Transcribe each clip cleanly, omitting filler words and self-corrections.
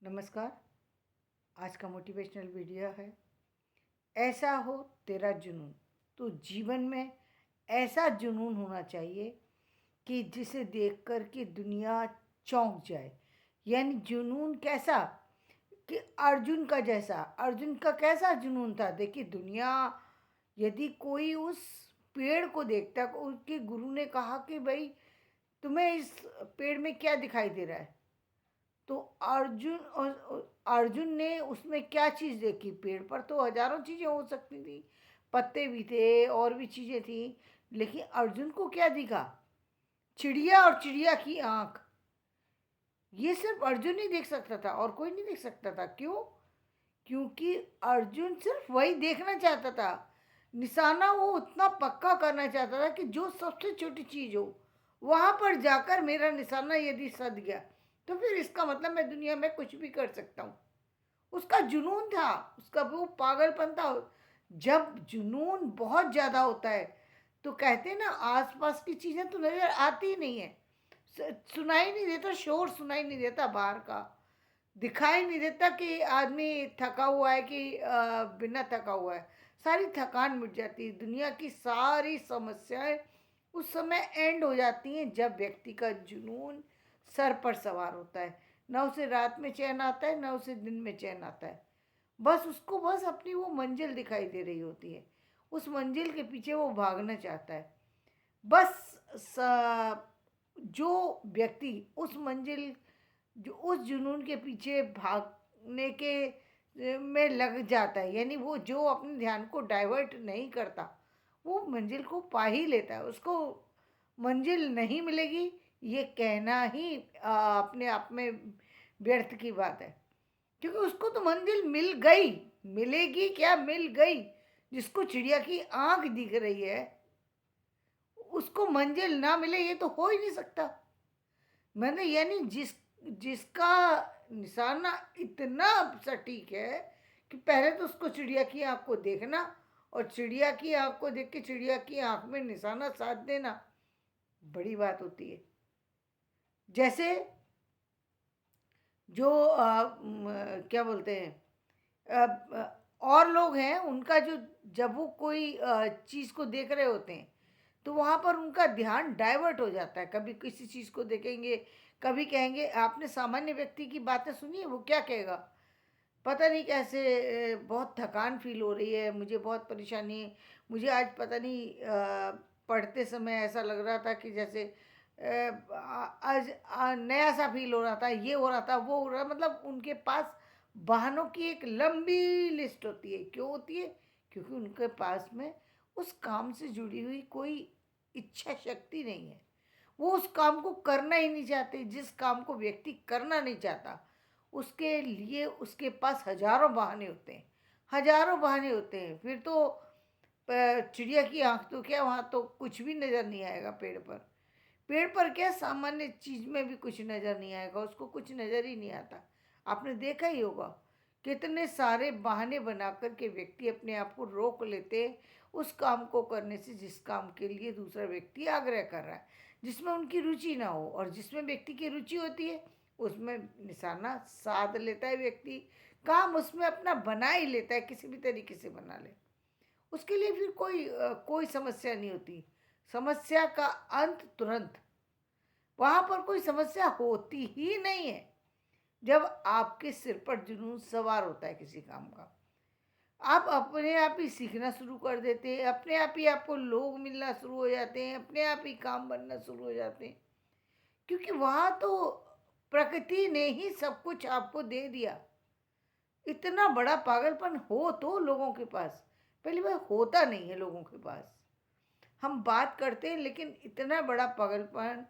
नमस्कार। आज का मोटिवेशनल वीडियो है, ऐसा हो तेरा जुनून। तो जीवन में ऐसा जुनून होना चाहिए कि जिसे देख कर के दुनिया चौंक जाए। यानी जुनून कैसा कि अर्जुन का जैसा। अर्जुन का कैसा जुनून था, देखिए दुनिया यदि कोई उस पेड़ को देखता, उसके गुरु ने कहा कि भाई तुम्हें इस पेड़ में क्या दिखाई दे रहा है, तो अर्जुन ने उसमें क्या चीज़ देखी। पेड़ पर तो हजारों चीज़ें हो सकती थी, पत्ते भी थे और भी चीज़ें थी, लेकिन अर्जुन को क्या दिखा? चिड़िया और चिड़िया की आंख। ये सिर्फ अर्जुन ही देख सकता था और कोई नहीं देख सकता था। क्यों? क्योंकि अर्जुन सिर्फ वही देखना चाहता था। निशाना वो उतना पक्का करना चाहता था कि जो सबसे छोटी चीज़ हो वहाँ पर जाकर मेरा निशाना यदि सध गया तो फिर इसका मतलब मैं दुनिया में कुछ भी कर सकता हूँ। उसका जुनून था, उसका वो पागलपन था। जब जुनून बहुत ज़्यादा होता है तो कहते हैं ना, आसपास की चीज़ें तो नज़र आती ही नहीं है, सुनाई नहीं देता, शोर सुनाई नहीं देता, बाहर का दिखाई नहीं देता कि आदमी थका हुआ है कि बिना थका हुआ है। सारी थकान मिट जाती है, दुनिया की सारी समस्याएं उस समय एंड हो जाती हैं जब व्यक्ति का जुनून सर पर सवार होता है। ना उसे रात में चैन आता है, ना उसे दिन में चैन आता है। बस उसको बस अपनी वो मंजिल दिखाई दे रही होती है, उस मंजिल के पीछे वो भागना चाहता है। बस जो व्यक्ति उस मंजिल, जो उस जुनून के पीछे भागने के में लग जाता है, यानी वो जो अपने ध्यान को डाइवर्ट नहीं करता, वो मंजिल को पा ही लेता है। उसको मंजिल नहीं मिलेगी ये कहना ही अपने आप में व्यर्थ की बात है, क्योंकि उसको तो मंजिल मिल गई। मिलेगी क्या? मिल गई। जिसको चिड़िया की आंख दिख रही है उसको मंजिल ना मिले, ये तो हो ही नहीं सकता। मैंने यानी जिसका निशाना इतना सटीक है कि पहले तो उसको चिड़िया की आंख को देखना और चिड़िया की आंख को देख के चिड़िया की आंख में निशाना साध देना बड़ी बात होती है। जैसे जो क्या बोलते हैं, और लोग हैं, उनका जो जब वो कोई चीज़ को देख रहे होते हैं तो वहाँ पर उनका ध्यान डाइवर्ट हो जाता है। कभी किसी चीज़ को देखेंगे, कभी कहेंगे, आपने सामान्य व्यक्ति की बातें सुनी है, वो क्या कहेगा, पता नहीं कैसे बहुत थकान फील हो रही है, मुझे बहुत परेशानी है, मुझे आज पता नहीं पढ़ते समय ऐसा लग रहा था कि जैसे आज नया सा फील हो रहा था, ये हो रहा था, वो हो रहा, मतलब उनके पास बहानों की एक लंबी लिस्ट होती है। क्यों होती है? क्योंकि उनके पास में उस काम से जुड़ी हुई कोई इच्छा शक्ति नहीं है। वो उस काम को करना ही नहीं चाहते। जिस काम को व्यक्ति करना नहीं चाहता उसके लिए उसके पास हजारों बहाने होते हैं, हजारों बहाने होते हैं। फिर तो चिड़िया की आंख तो क्या, वहाँ तो कुछ भी नज़र नहीं आएगा। पेड़ पर, पेड़ पर क्या, सामान्य चीज में भी कुछ नज़र नहीं आएगा, उसको कुछ नज़र ही नहीं आता। आपने देखा ही होगा कितने सारे बहाने बना कर के व्यक्ति अपने आप को रोक लेते हैं उस काम को करने से जिस काम के लिए दूसरा व्यक्ति आग्रह कर रहा है, जिसमें उनकी रुचि ना हो। और जिसमें व्यक्ति की रुचि होती है उसमें निशाना साध लेता है व्यक्ति, काम उसमें अपना बना ही लेता है, किसी भी तरीके से बना ले। उसके लिए फिर कोई समस्या नहीं होती। समस्या का अंत तुरंत, वहां पर कोई समस्या होती ही नहीं है। जब आपके सिर पर जुनून सवार होता है किसी काम का, आप अपने आप ही सीखना शुरू कर देते हैं, अपने आप ही आपको लोग मिलना शुरू हो जाते हैं, अपने आप ही काम बनना शुरू हो जाते हैं। क्योंकि वहां तो प्रकृति ने ही सब कुछ आपको दे दिया। इतना बड़ा पागलपन हो तो लोगों के पास, पहली बार होता नहीं है लोगों के पास। हम बात करते हैं लेकिन इतना बड़ा पागलपन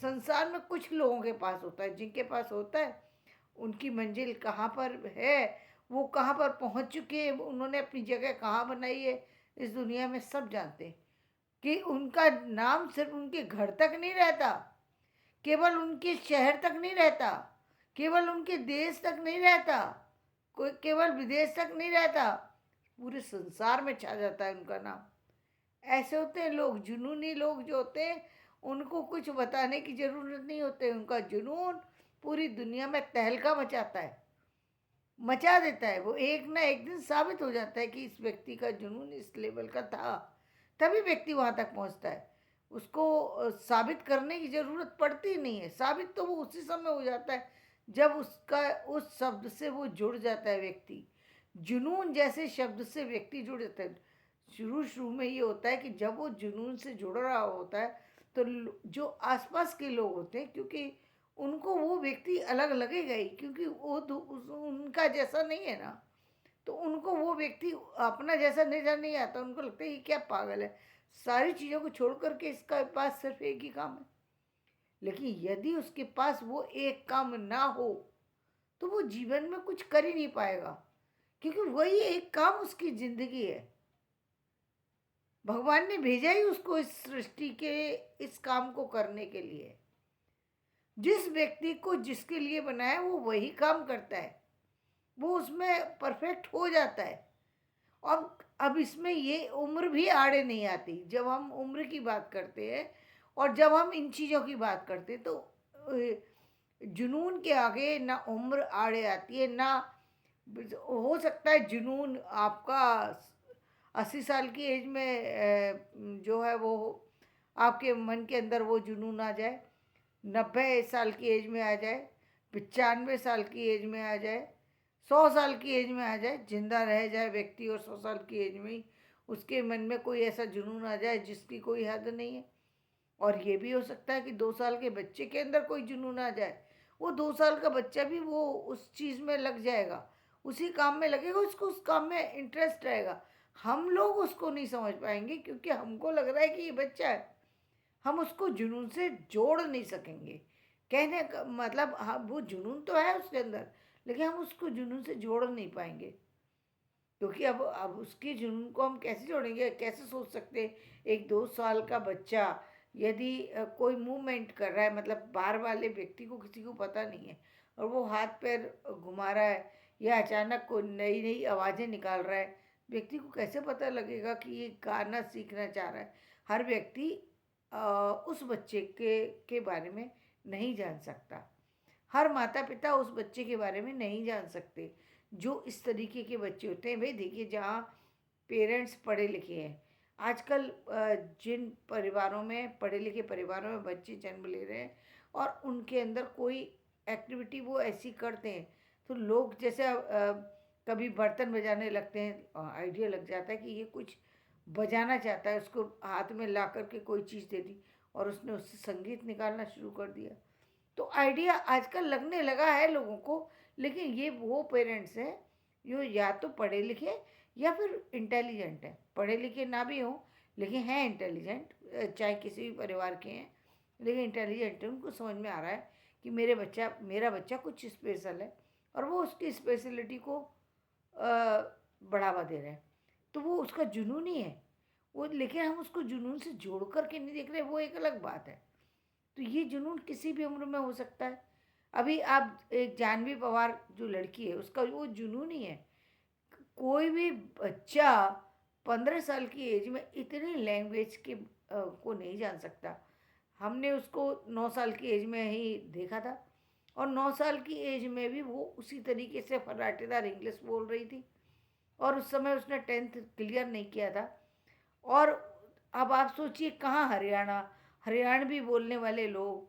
संसार में कुछ लोगों के पास होता है। जिनके पास होता है उनकी मंजिल कहाँ पर है, वो कहाँ पर पहुँच चुके हैं, उन्होंने अपनी जगह कहाँ बनाई है, इस दुनिया में सब जानते हैं। कि उनका नाम सिर्फ उनके घर तक नहीं रहता, केवल उनके शहर तक नहीं रहता, केवल उनके देश तक नहीं रहता, कोई केवल विदेश तक नहीं रहता, पूरे संसार में छा जाता है उनका नाम। ऐसे होते हैं लोग, जुनूनी लोग जो होते हैं, उनको कुछ बताने की ज़रूरत नहीं होती। उनका जुनून पूरी दुनिया में तहलका मचाता है, मचा देता है। वो एक ना एक दिन साबित हो जाता है कि इस व्यक्ति का जुनून इस लेवल का था, तभी व्यक्ति वहाँ तक पहुँचता है। उसको साबित करने की ज़रूरत पड़ती नहीं है, साबित तो वो उसी समय हो जाता है जब उसका उस शब्द से वो जुड़ जाता है व्यक्ति। जुनून जैसे शब्द से व्यक्ति जुड़ जाता है। शुरू शुरू में ये होता है कि जब वो जुनून से जुड़ रहा होता है तो जो आसपास के लोग होते हैं, क्योंकि उनको वो व्यक्ति अलग लगेगा ही, क्योंकि वो उनका जैसा नहीं है ना, तो उनको वो व्यक्ति अपना जैसा नजर नहीं आता। उनको लगता है ये क्या पागल है, सारी चीज़ों को छोड़ करके इसका पास सिर्फ एक ही काम है। लेकिन यदि उसके पास वो एक काम ना हो तो वो जीवन में कुछ कर ही नहीं पाएगा, क्योंकि वही एक काम उसकी जिंदगी है। भगवान ने भेजा ही उसको इस सृष्टि के इस काम को करने के लिए। जिस व्यक्ति को जिसके लिए बनाया वो वही काम करता है, वो उसमें परफेक्ट हो जाता है। अब इसमें ये उम्र भी आड़े नहीं आती। जब हम उम्र की बात करते हैं और जब हम इन चीज़ों की बात करते हैं तो जुनून के आगे ना उम्र आड़े आती है, ना हो सकता है जुनून आपका 80 साल की एज में जो है वो आपके मन के अंदर वो जुनून आ जाए, 90 साल की एज में आ जाए, 95 साल की एज में आ जाए, 100 साल की एज में आ जाए, जिंदा रह जाए व्यक्ति और 100 साल की एज में ही उसके मन में कोई ऐसा जुनून आ जाए जिसकी कोई हद नहीं है। और ये भी हो सकता है कि 2 साल के बच्चे के अंदर कोई जुनून आ जाए, वो 2 साल का बच्चा भी वो उस चीज़ में लग जाएगा, उसी काम में लगेगा, उसको उस काम में इंटरेस्ट रहेगा। हम लोग उसको नहीं समझ पाएंगे क्योंकि हमको लग रहा है कि ये बच्चा है, हम उसको जुनून से जोड़ नहीं सकेंगे। कहने का मतलब हाँ, वो जुनून तो है उसके अंदर, लेकिन हम उसको जुनून से जोड़ नहीं पाएंगे, क्योंकि अब उसके जुनून को हम कैसे जोड़ेंगे, कैसे सोच सकते हैं। एक 2 साल का बच्चा यदि कोई मूवमेंट कर रहा है, मतलब बाहर वाले व्यक्ति को किसी को पता नहीं है, और वो हाथ पैर घुमा रहा है या अचानक कोई नई नई आवाज़ें निकाल रहा है, व्यक्ति को कैसे पता लगेगा कि ये गाना सीखना चाह रहा है। हर व्यक्ति उस बच्चे के बारे में नहीं जान सकता, हर माता पिता उस बच्चे के बारे में नहीं जान सकते जो इस तरीके के बच्चे होते हैं। भाई देखिए, जहाँ पेरेंट्स पढ़े लिखे हैं, आजकल जिन परिवारों में, पढ़े लिखे परिवारों में बच्चे जन्म ले रहे हैं और उनके अंदर कोई एक्टिविटी वो ऐसी करते हैं तो लोग जैसे कभी बर्तन बजाने लगते हैं, आइडिया लग जाता है कि ये कुछ बजाना चाहता है, उसको हाथ में ला करके कोई चीज़ दे दी और उसने उससे संगीत निकालना शुरू कर दिया। तो आइडिया आजकल लगने लगा है लोगों को। लेकिन ये वो पेरेंट्स हैं जो या तो पढ़े लिखे या फिर इंटेलिजेंट हैं। पढ़े लिखे ना भी हों लेकिन हैं इंटेलिजेंट, चाहे किसी भी परिवार के हैं, लेकिन इंटेलिजेंट है। उनको समझ में आ रहा है कि मेरा बच्चा कुछ स्पेशल है और वो उसकी स्पेशलिटी को बढ़ावा दे रहे हैं, तो वो उसका जुनून ही है वो। लेकिन हम उसको जुनून से जोड़ करके नहीं देख रहे, वो एक अलग बात है। तो ये जुनून किसी भी उम्र में हो सकता है। अभी आप एक जानवी पवार जो लड़की है, उसका वो जुनून ही है। कोई भी बच्चा 15 साल की एज में इतनी लैंग्वेज के को नहीं जान सकता। हमने उसको 9 साल की एज में ही देखा था और 9 साल की एज में भी वो उसी तरीके से फर्राटेदार इंग्लिश बोल रही थी, और उस समय उसने 10th क्लियर नहीं किया था। और अब आप सोचिए, कहाँ हरियाणा, हरियाणवी बोलने वाले लोग,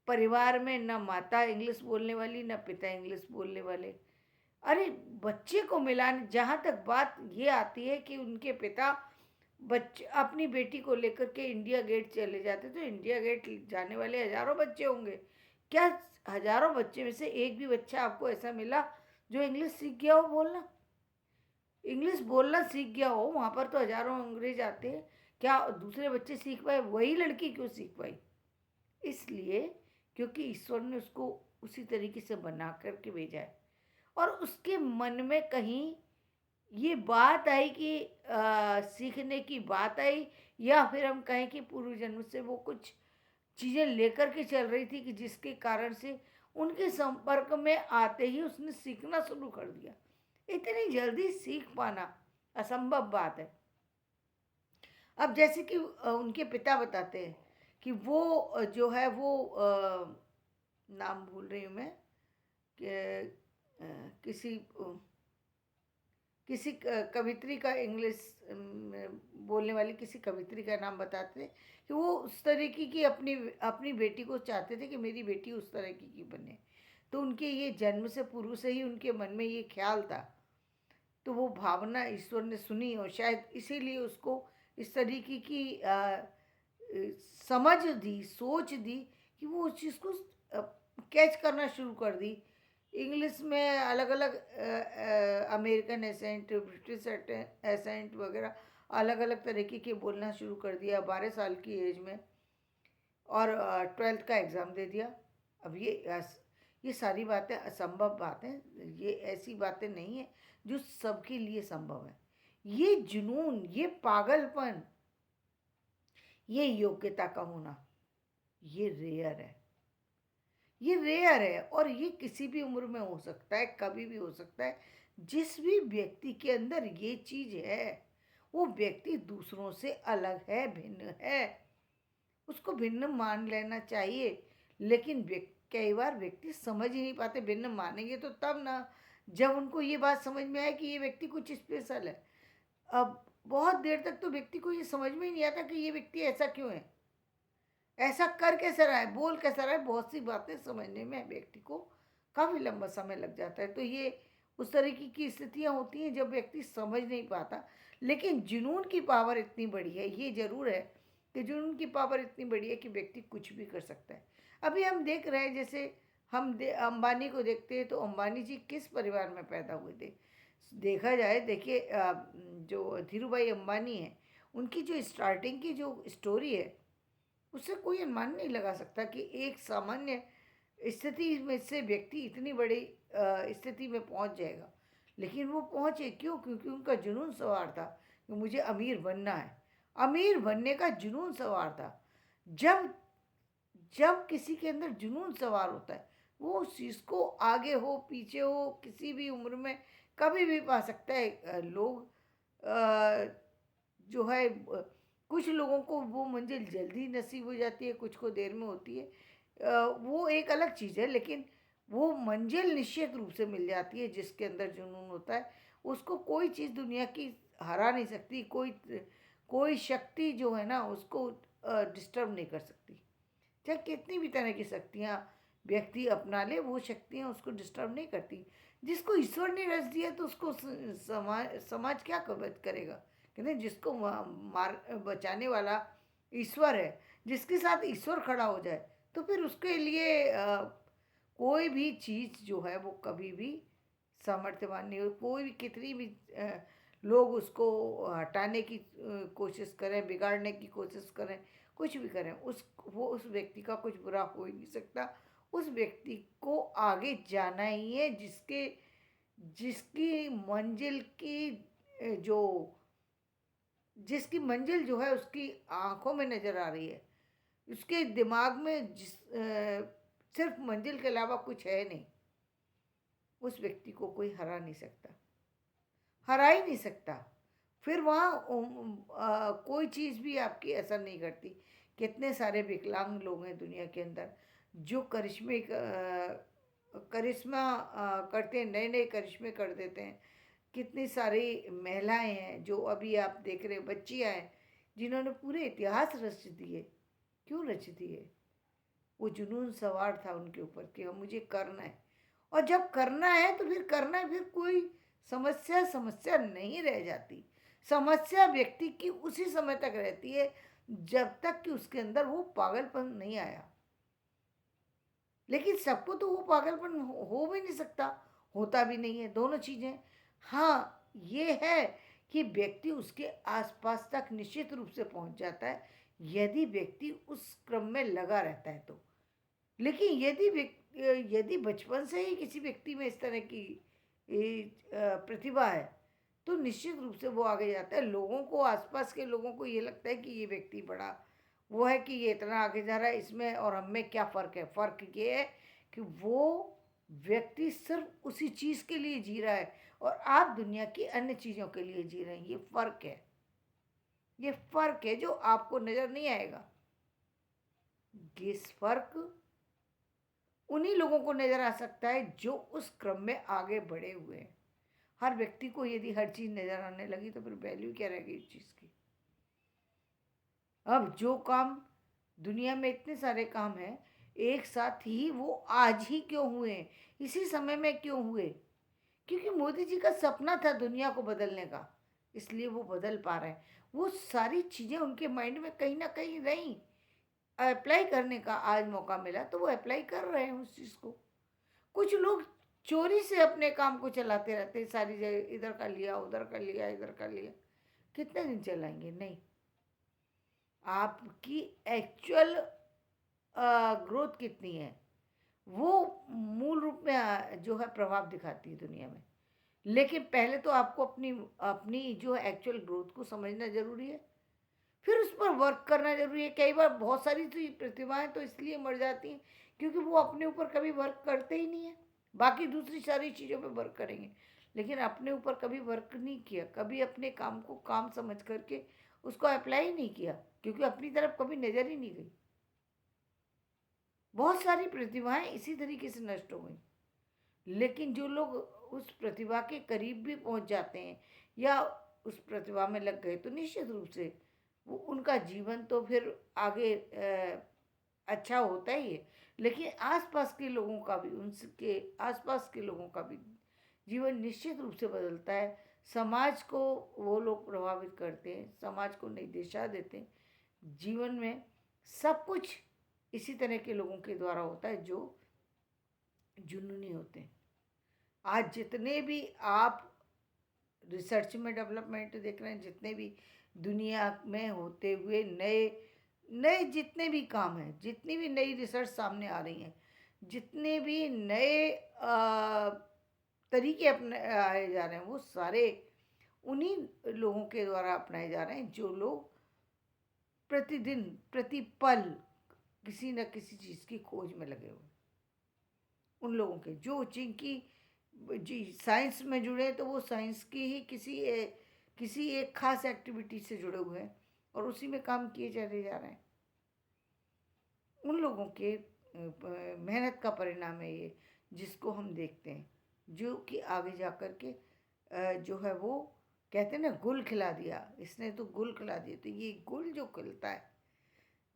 परिवार में न माता इंग्लिश बोलने वाली न पिता इंग्लिश बोलने वाले। अरे बच्चे को मिलाने, जहाँ तक बात ये आती है कि उनके पिता बच्चे अपनी बेटी को लेकर के इंडिया गेट चले जाते, तो इंडिया गेट जाने वाले हजारों बच्चे होंगे, क्या हजारों बच्चे में से एक भी बच्चा आपको ऐसा मिला जो इंग्लिश सीख गया हो बोलना, इंग्लिश बोलना सीख गया हो? वहाँ पर तो हजारों अंग्रेज आते हैं, क्या दूसरे बच्चे सीख पाए? वही लड़की क्यों सीख पाई? इसलिए क्योंकि ईश्वर ने उसको उसी तरीके से बना करके भेजा है, और उसके मन में कहीं ये बात आई कि सीखने की बात आई, या फिर हम कहें कि पूर्व जन्म से वो कुछ चीज़ें लेकर के चल रही थी कि जिसके कारण से उनके संपर्क में आते ही उसने सीखना शुरू कर दिया। इतनी जल्दी सीख पाना असंभव बात है। अब जैसे कि उनके पिता बताते हैं कि वो जो है वो नाम भूल रही हूँ मैं, कि किसी किसी कवित्री का, इंग्लिश बोलने वाली किसी कवित्री का नाम बताते थे कि वो उस तरीके की अपनी अपनी बेटी को चाहते थे कि मेरी बेटी उस तरह की बने। तो उनके ये जन्म से पूर्व से ही उनके मन में ये ख्याल था। तो वो भावना ईश्वर ने सुनी और शायद इसीलिए उसको इस तरीके की समझ दी, सोच दी कि वो उस चीज़ को कैच करना शुरू कर दी। इंग्लिश में अलग अलग अमेरिकन एसेंट, ब्रिटिश एसेंट वगैरह अलग अलग तरीके के बोलना शुरू कर दिया 12 साल की एज में। और 12th का एग्ज़ाम दे दिया। अब ये सारी बातें असंभव बातें, ये ऐसी बातें नहीं है जो सबके लिए संभव है। ये जुनून, ये पागलपन, ये योग्यता का होना, ये रेयर है। ये रेयर है और ये किसी भी उम्र में हो सकता है, कभी भी हो सकता है। जिस भी व्यक्ति के अंदर ये चीज़ है, वो व्यक्ति दूसरों से अलग है, भिन्न है। उसको भिन्न मान लेना चाहिए। लेकिन कई बार व्यक्ति समझ ही नहीं पाते। भिन्न मानेंगे तो तब ना, जब उनको ये बात समझ में आए कि ये व्यक्ति कुछ स्पेशल है। अब बहुत देर तक तो व्यक्ति को ये समझ में ही नहीं आता कि ये व्यक्ति ऐसा क्यों है, ऐसा कर कैसे रहा है, बोल कैसा रहा है। बहुत सी बातें समझने में व्यक्ति को काफ़ी लंबा समय लग जाता है। तो ये उस तरीके की स्थितियाँ होती हैं जब व्यक्ति समझ नहीं पाता। लेकिन जुनून की पावर इतनी बड़ी है, ये ज़रूर है कि जुनून की पावर इतनी बड़ी है कि व्यक्ति कुछ भी कर सकता है। अभी हम देख रहे हैं, जैसे अंबानी को देखते हैं, तो अंबानी जी किस परिवार में पैदा हुए थे। देखा जाए, देखिए, जो धीरूभाई अंबानी हैं, उनकी जो स्टार्टिंग की जो स्टोरी है, उससे कोई अनुमान नहीं लगा सकता कि एक सामान्य स्थिति में से व्यक्ति इतनी बड़ी स्थिति में पहुंच जाएगा। लेकिन वो पहुंचे क्यों? क्योंकि उनका जुनून सवार था कि मुझे अमीर बनना है। अमीर बनने का जुनून सवार था। जब जब किसी के अंदर जुनून सवार होता है, वो उस चीज़ को आगे हो पीछे हो किसी भी उम्र में कभी भी पा सकता है। लोग जो है, कुछ लोगों को वो मंजिल जल्दी नसीब हो जाती है, कुछ को देर में होती है। वो एक अलग चीज़ है। लेकिन वो मंजिल निश्चित रूप से मिल जाती है। जिसके अंदर जुनून होता है, उसको कोई चीज़ दुनिया की हरा नहीं सकती। कोई कोई शक्ति जो है ना, उसको डिस्टर्ब नहीं कर सकती। चाहे कितनी भी तरह की शक्तियाँ व्यक्ति अपना ले, वो शक्तियाँ उसको डिस्टर्ब नहीं करती। जिसको ईश्वर ने रच दिया, तो उसको समाज समाज क्या करेगा। कहते हैं, जिसको मार बचाने वाला ईश्वर है, जिसके साथ ईश्वर खड़ा हो जाए, तो फिर उसके लिए कोई भी चीज़ जो है वो कभी भी सामर्थ्यवान नहीं हो। कोई भी कितनी भी लोग उसको हटाने की कोशिश करें, बिगाड़ने की कोशिश करें, कुछ भी करें, उस व्यक्ति का कुछ बुरा हो ही नहीं सकता। उस व्यक्ति को आगे जाना ही है, जिसकी मंजिल की जो जिसकी मंजिल जो है उसकी आंखों में नज़र आ रही है। उसके दिमाग में सिर्फ मंजिल के अलावा कुछ है नहीं। उस व्यक्ति को कोई हरा नहीं सकता, हरा ही नहीं सकता। फिर वहाँ कोई चीज़ भी आपकी असर नहीं करती। कितने सारे विकलांग लोग हैं दुनिया के अंदर, जो करिश्मा करते हैं, नए नए करिश्मे कर देते हैं। कितनी सारी महिलाएं हैं जो अभी आप देख रहे हैं, बच्चियाँ हैं, जिन्होंने पूरे इतिहास रच दिए। क्यों रच दिए? वो जुनून सवार था उनके ऊपर कि अब मुझे करना है। और जब करना है तो फिर करना है। फिर कोई समस्या समस्या नहीं रह जाती। समस्या व्यक्ति की उसी समय तक रहती है जब तक कि उसके अंदर वो पागलपन नहीं आया। लेकिन सबको तो वो पागलपन हो भी नहीं सकता, होता भी नहीं है। दोनों चीज़ें। हाँ, ये है कि व्यक्ति उसके आसपास तक निश्चित रूप से पहुंच जाता है, यदि व्यक्ति उस क्रम में लगा रहता है तो। लेकिन यदि बचपन से ही किसी व्यक्ति में इस तरह की प्रतिभा है, तो निश्चित रूप से वो आगे जाता है। लोगों को, आसपास के लोगों को ये लगता है कि ये व्यक्ति बड़ा वो है, कि ये इतना आगे जा रहा है, इसमें और हम में क्या फ़र्क है। फ़र्क ये है कि वो व्यक्ति सिर्फ उसी चीज़ के लिए जी रहा है और आप दुनिया की अन्य चीज़ों के लिए जी रहे हैं। ये फ़र्क है। ये फ़र्क है जो आपको नज़र नहीं आएगा। इस फ़र्क उन्हीं लोगों को नज़र आ सकता है जो उस क्रम में आगे बढ़े हुए हैं। हर व्यक्ति को यदि हर चीज़ नज़र आने लगी तो फिर वैल्यू क्या रहेगी इस चीज़ की। अब जो काम दुनिया में इतने सारे काम हैं, एक साथ ही वो आज ही क्यों हुए, इसी समय में क्यों हुए? क्योंकि मोदी जी का सपना था दुनिया को बदलने का, इसलिए वो बदल पा रहे हैं। वो सारी चीज़ें उनके माइंड में कहीं न कहीं रहीं, अप्लाई करने का आज मौका मिला तो वो अप्लाई कर रहे हैं उस चीज़ को। कुछ लोग चोरी से अपने काम को चलाते रहते हैं, सारी जगह इधर कर लिया, उधर कर लिया, इधर कर लिया। कितने दिन चलाएँगे? नहीं। आपकी एक्चुअल ग्रोथ कितनी है, वो मूल रूप में जो है प्रभाव दिखाती है दुनिया में। लेकिन पहले तो आपको अपनी अपनी जो एक्चुअल ग्रोथ को समझना ज़रूरी है, फिर उस पर वर्क करना ज़रूरी है। कई बार बहुत सारी तो प्रतिभाएँ तो इसलिए मर जाती हैं, क्योंकि वो अपने ऊपर कभी वर्क करते ही नहीं हैं। बाकी दूसरी सारी चीज़ों पे वर्क करेंगे, लेकिन अपने ऊपर कभी वर्क नहीं किया, कभी अपने काम को काम समझ करके उसको अप्लाई नहीं किया, क्योंकि अपनी तरफ कभी नज़र ही नहीं गई। बहुत सारी प्रतिभाएँ इसी तरीके से नष्ट हो गईं। लेकिन जो लोग उस प्रतिभा के करीब भी पहुंच जाते हैं या उस प्रतिभा में लग गए तो निश्चित रूप से वो उनका जीवन तो फिर आगे अच्छा होता ही है, लेकिन आसपास के लोगों का भी, उनके आसपास के लोगों का भी जीवन निश्चित रूप से बदलता है। समाज को वो लोग प्रभावित करते हैं, समाज को नई दिशा देते हैं। जीवन में सब कुछ इसी तरह के लोगों के द्वारा होता है जो जुनूनी होते हैं। आज जितने भी आप रिसर्च में डेवलपमेंट देख रहे हैं, जितने भी दुनिया में होते हुए नए नए जितने भी काम हैं, जितनी भी नई रिसर्च सामने आ रही हैं, जितने भी नए तरीके अपनाए जा रहे हैं, वो सारे उन्हीं लोगों के द्वारा अपनाए जा रहे हैं जो लोग प्रतिदिन प्रतिपल किसी न किसी चीज़ की खोज में लगे हुए। उन लोगों के जो जिनकी जी साइंस में जुड़े हैं तो वो साइंस की ही किसी एक खास एक्टिविटी से जुड़े हुए हैं और उसी में काम किए चले जा रहे हैं। उन लोगों के मेहनत का परिणाम है ये, जिसको हम देखते हैं, जो कि आगे जा कर के जो है वो कहते हैं ना, गुल खिला दिया, इसने तो गुल खिला दिया। तो ये गुल जो खिलता है,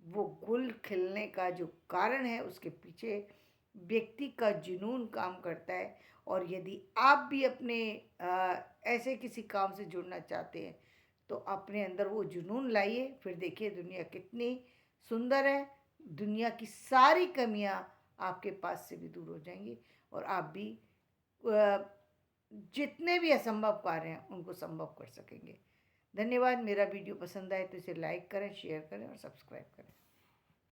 वो गुल खिलने का जो कारण है उसके पीछे व्यक्ति का जुनून काम करता है। और यदि आप भी अपने ऐसे किसी काम से जुड़ना चाहते हैं तो अपने अंदर वो जुनून लाइए, फिर देखिए दुनिया कितनी सुंदर है। दुनिया की सारी कमियां आपके पास से भी दूर हो जाएंगी और आप भी अ, जितने भी असंभव कार्य हैं उनको संभव कर सकेंगे। धन्यवाद। मेरा वीडियो पसंद आए तो इसे लाइक करें, शेयर करें और सब्सक्राइब करें।